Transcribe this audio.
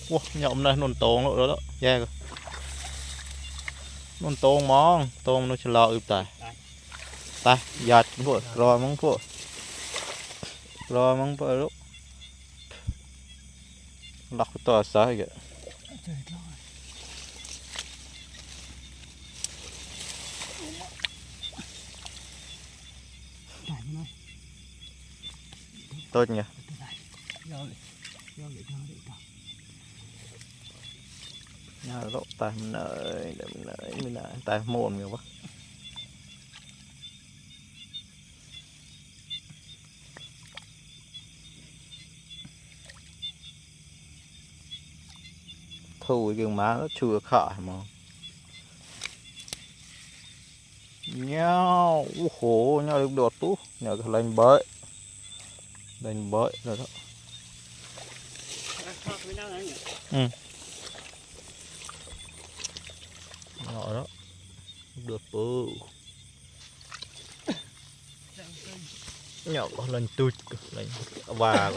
Wow, nhộng này nôn tông rồi đó, yeah. Nôn tông mong, tông nó chỉ lo ướp tài. Tài, giật của, rồi mong của, rồi mong của lúc. Lọc to sao vậy? Tốt nhỉ? Nhà lộ tài mình nợi, để mình nợi, tài mồm nhiều quá. Thu cái má nó chưa khả mà. Nhau, ủa nhau được đột tú, nhau cái lên bơi rồi đó. Ừ. Nhỏ đó, được bự. Nhỏ có lên tụt, lên và